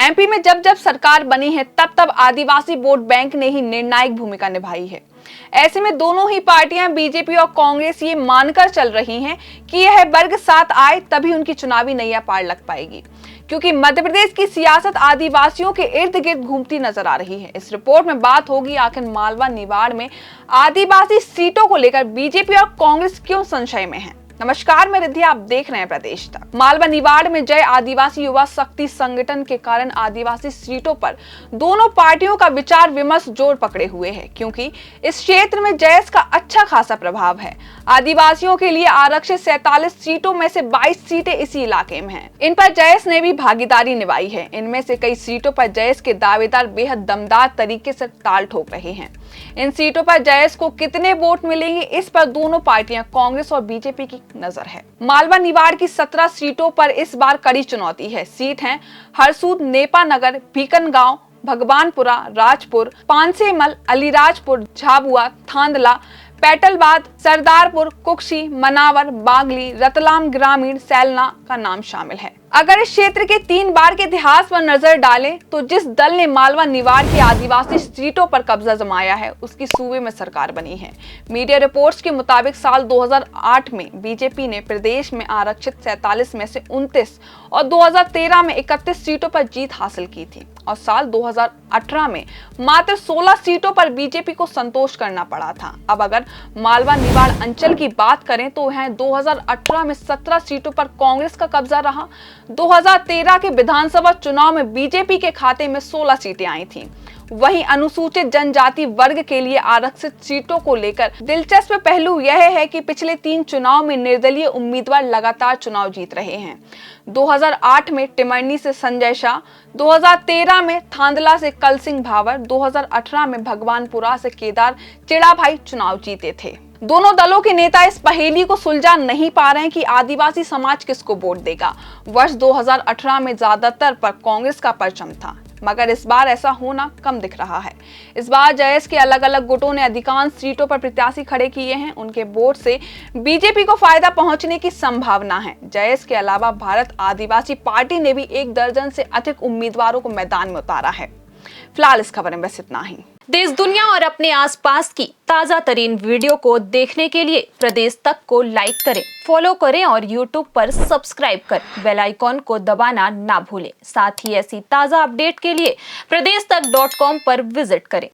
MP में जब जब सरकार बनी है तब तब आदिवासी वोट बैंक ने ही निर्णायक भूमिका निभाई है। ऐसे में दोनों ही पार्टियां बीजेपी और कांग्रेस ये मानकर चल रही हैं कि यह वर्ग साथ आए तभी उनकी चुनावी नैया पार लग पाएगी, क्योंकि मध्य प्रदेश की सियासत आदिवासियों के इर्द गिर्द घूमती नजर आ रही है। इस रिपोर्ट में बात होगी आखिर मालवा निवाड़ में आदिवासी सीटों को लेकर बीजेपी और कांग्रेस क्यों संशय में है। नमस्कार, मैं रिद्धि, आप देख रहे हैं प्रदेश तक। मालवा निवाड़ में जय आदिवासी युवा शक्ति संगठन के कारण आदिवासी सीटों पर दोनों पार्टियों का विचार विमर्श जोर पकड़े हुए है, क्योंकि इस क्षेत्र में जयस का अच्छा खासा प्रभाव है। आदिवासियों के लिए आरक्षित 47 सीटों में से 22 सीटें इसी इलाके में हैं। इन पर जयस ने भी भागीदारी निभाई है। इनमें से कई सीटों पर जयस के दावेदार बेहद दमदार तरीके से ताल ठोक रहे हैं। इन सीटों पर जयस को कितने वोट मिलेंगे, इस पर दोनों पार्टियां कांग्रेस और बीजेपी की नजर है। मालवा निवाड़ की 17 सीटों पर इस बार कड़ी चुनौती है। सीट हैं हरसूद, नेपानगर, भीकनगांव, भगवानपुरा, राजपुर, पांसेमल, अलीराजपुर, झाबुआ, थांदला, पैटलबाद, सरदारपुर, कुक्षी, मनावर, बागली, रतलाम ग्रामीण, सैलना का नाम शामिल है। अगर इस क्षेत्र के 3 बार के इतिहास पर नजर डालें तो जिस दल ने मालवा निवाड़ की आदिवासी सीटों पर कब्जा जमाया है उसकी सूबे में सरकार बनी है। मीडिया रिपोर्ट्स के मुताबिक साल 2008 में बीजेपी ने प्रदेश में आरक्षित 47 में से 29 और 2013 में 31 सीटों पर जीत हासिल की थी और साल 2018 में मात्र 16 सीटों पर बीजेपी को संतोष करना पड़ा था। अब अगर मालवा निवाड़ अंचल की बात करें तो वह 2018 में 17 सीटों पर कांग्रेस का कब्जा रहा। 2013 के विधानसभा चुनाव में बीजेपी के खाते में 16 सीटें आई थीं। वहीं अनुसूचित जनजाति वर्ग के लिए आरक्षित सीटों को लेकर दिलचस्प पहलू यह है कि पिछले 3 चुनाव में निर्दलीय उम्मीदवार लगातार चुनाव जीत रहे हैं। 2008 में टिमरनी से संजय शाह, 2013 में थांदला से कल सिंह भावर, 2018 में भगवानपुरा से केदार चिड़ाभाई चुनाव जीते थे। दोनों दलों के नेता इस पहेली को सुलझा नहीं पा रहे हैं कि आदिवासी समाज किसको वोट देगा। वर्ष 2018 में ज्यादातर पर कांग्रेस का परचम था, मगर इस बार ऐसा होना कम दिख रहा है। इस बार जयस के अलग अलग गुटों ने अधिकांश सीटों पर प्रत्याशी खड़े किए हैं। उनके वोट से बीजेपी को फायदा पहुंचने की संभावना है। जयस के अलावा भारत आदिवासी पार्टी ने भी 1 दर्जन से अधिक उम्मीदवारों को मैदान में उतारा है। फिलहाल इस खबर में बस इतना ही। देश दुनिया और अपने आसपास की ताजा तरीन वीडियो को देखने के लिए प्रदेश तक को लाइक करें, फॉलो करें और यूट्यूब पर सब्सक्राइब कर बेल आइकॉन को दबाना ना भूलें। साथ ही ऐसी ताजा अपडेट के लिए pradesh tak.com पर विजिट करें।